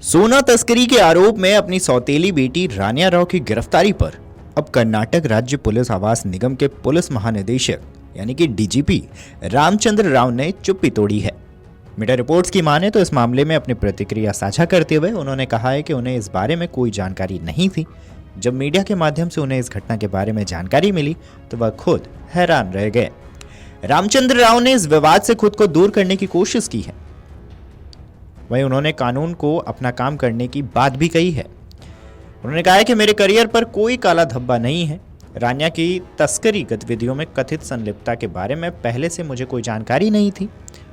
सोना तस्करी के आरोप में अपनी सौतेली बेटी रानिया राव की गिरफ्तारी पर अब कर्नाटक राज्य पुलिस आवास निगम के पुलिस महानिदेशक यानी कि डीजीपी रामचंद्र राव ने चुप्पी तोड़ी है। मीडिया रिपोर्ट्स की माने तो इस मामले में अपनी प्रतिक्रिया साझा करते हुए उन्होंने कहा है कि उन्हें इस बारे में कोई जानकारी नहीं थी। जब मीडिया के माध्यम से उन्हें इस घटना के बारे में जानकारी मिली तो वह खुद हैरान रह गए। रामचंद्र राव ने इस विवाद से खुद को दूर करने की कोशिश की है। वहीं उन्होंने कानून को अपना काम करने की बात भी कही है। उन्होंने कहा है कि मेरे करियर पर कोई काला धब्बा नहीं है। रानिया की तस्करी गतिविधियों में कथित संलिप्तता के बारे में पहले से मुझे कोई जानकारी नहीं थी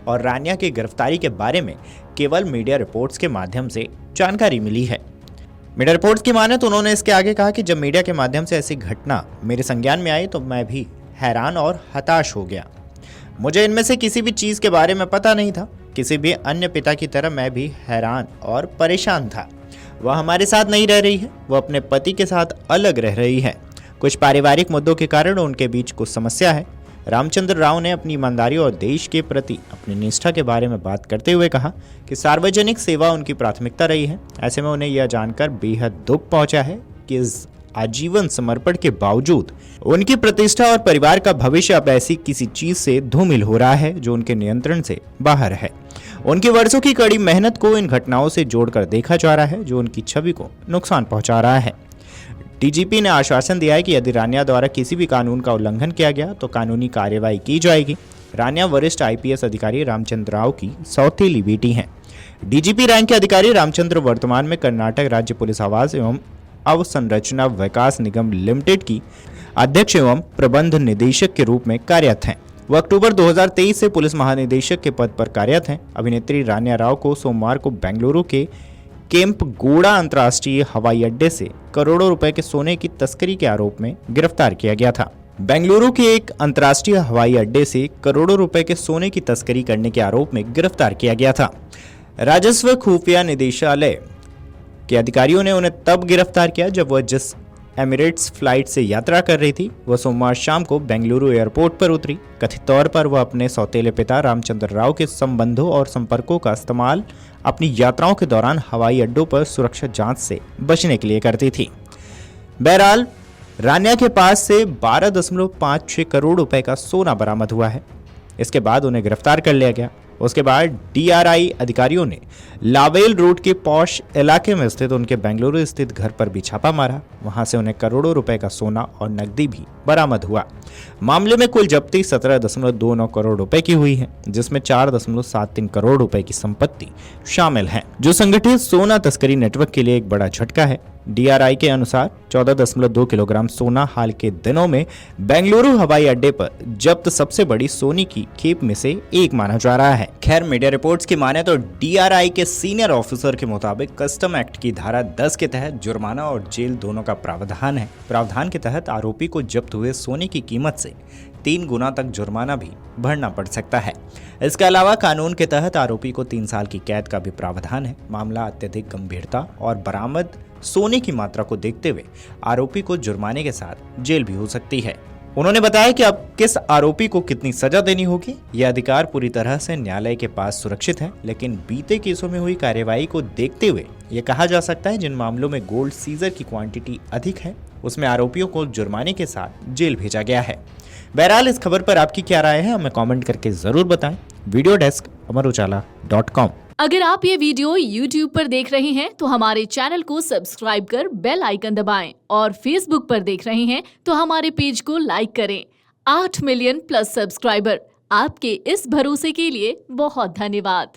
और रानिया की गिरफ्तारी के बारे में केवल मीडिया रिपोर्ट्स के माध्यम से जानकारी मिली है। मीडिया रिपोर्ट्स की माने तो उन्होंने इसके आगे कहा कि जब मीडिया के माध्यम से ऐसी घटना मेरे संज्ञान में आई तो मैं भी हैरान और हताश हो गया। मुझे इनमें से किसी भी चीज़ के बारे में पता नहीं था। किसी भी अन्य पिता की तरह मैं भी हैरान और परेशान था। वह हमारे साथ नहीं रह रही है, वह अपने पति के साथ अलग रह रही है। कुछ पारिवारिक मुद्दों के कारण उनके बीच कुछ समस्या है। रामचंद्र राव ने अपनी ईमानदारी और देश के प्रति अपनी निष्ठा के बारे में बात करते हुए कहा कि सार्वजनिक सेवा उनकी प्राथमिकता रही है। ऐसे में उन्हें यह जानकर बेहद दुख पहुंचा है कि इस आजीवन समर्पण के बावजूद उनकी प्रतिष्ठा और परिवार का भविष्य अब ऐसी किसी चीज से धूमिल हो रहा है जो उनके नियंत्रण से बाहर है। उनकी वर्षों की कड़ी मेहनत को इन घटनाओं से जोड़कर देखा जा रहा है जो उनकी छवि को नुकसान पहुंचा रहा है। डीजीपी ने आश्वासन दिया है कि यदि रानिया द्वारा किसी भी कानून का उल्लंघन किया गया तो कानूनी कार्यवाही की जाएगी। रानिया वरिष्ठ आईपीएस अधिकारी रामचंद्र राव की सौतेली बेटी हैं। डीजीपी रैंक के अधिकारी रामचंद्र वर्तमान में कर्नाटक राज्य पुलिस आवास एवं अवसंरचना विकास निगम लिमिटेड की अध्यक्ष एवं प्रबंध निदेशक के रूप में कार्यरत हैं। वह अक्टूबर 2023 से पुलिस महानिदेशक के पद पर कार्यरत हैं। अभिनेत्री रानिया राव को सोमवार को बेंगलुरु के केम्प गोड़ा अंतर्राष्ट्रीय हवाई अड्डे से करोड़ों रुपए के सोने की तस्करी के आरोप में गिरफ्तार किया गया था। बेंगलुरु के एक अंतर्राष्ट्रीय हवाई अड्डे से करोड़ों रुपए के सोने की तस्करी करने के आरोप में गिरफ्तार किया गया था। राजस्व खुफिया निदेशालय के अधिकारियों ने उन्हें तब गिरफ्तार किया जब वह जिस एमिरेट्स फ्लाइट से यात्रा कर रही थी वह सोमवार शाम को बेंगलुरु एयरपोर्ट पर उतरी। कथित तौर पर वह अपने सौतेले पिता रामचंद्र राव के संबंधों और संपर्कों का इस्तेमाल अपनी यात्राओं के दौरान हवाई अड्डों पर सुरक्षा जांच से बचने के लिए करती थी। बहरहाल रानिया के पास से 12.56 करोड़ रुपए का सोना बरामद हुआ है। इसके बाद उन्हें गिरफ्तार कर लिया गया। उसके बाद डीआरआई अधिकारियों ने लावेल रोड के पॉश इलाके में स्थित उनके बेंगलुरु स्थित घर पर भी छापा मारा। वहां से उन्हें करोड़ों रुपए का सोना और नकदी भी बरामद हुआ। मामले में कुल जब्ती 17.29 करोड़ रुपए की हुई है, जिसमें 4.73 करोड़ रुपए की संपत्ति शामिल है, जो संगठित सोना तस्करी नेटवर्क के लिए एक बड़ा झटका है। डीआरआई के अनुसार 14.2 किलोग्राम सोना हाल के दिनों में बेंगलुरु हवाई अड्डे पर जब्त सबसे बड़ी सोने की खेप में से एक माना जा रहा है। खैर, मीडिया रिपोर्ट्स की माने तो डीआरआई के सीनियर ऑफिसर के मुताबिक कस्टम एक्ट की धारा 10 के तहत जुर्माना और जेल दोनों का प्रावधान है। प्रावधान के तहत आरोपी को जब्त हुए सोने की कीमत से 3 गुना तक जुर्माना भी भरना पड़ सकता है। इसके अलावा कानून के तहत आरोपी को 3 साल की कैद का भी प्रावधान है। मामला अत्यधिक गंभीरता और बरामद सोने की मात्रा को देखते हुए आरोपी को जुर्माने के साथ जेल भी हो सकती है। उन्होंने बताया कि अब किस आरोपी को कितनी सजा देनी होगी यह अधिकार पूरी तरह से न्यायालय के पास सुरक्षित है, लेकिन बीते केसों में हुई कार्यवाही को देखते हुए यह कहा जा सकता है जिन मामलों में गोल्ड सीजर की क्वांटिटी अधिक है उसमें आरोपियों को जुर्माने के साथ जेल भेजा गया है। बहरहाल इस खबर पर आपकी क्या राय है हमें कमेंट करके जरूर बताएं। वीडियो डेस्क अमरउजाला.com। अगर आप ये वीडियो YouTube पर देख रहे हैं तो हमारे चैनल को सब्सक्राइब कर बेल आइकन दबाएं और Facebook पर देख रहे हैं तो हमारे पेज को लाइक करें। 8 मिलियन प्लस सब्सक्राइबर, आपके इस भरोसे के लिए बहुत धन्यवाद।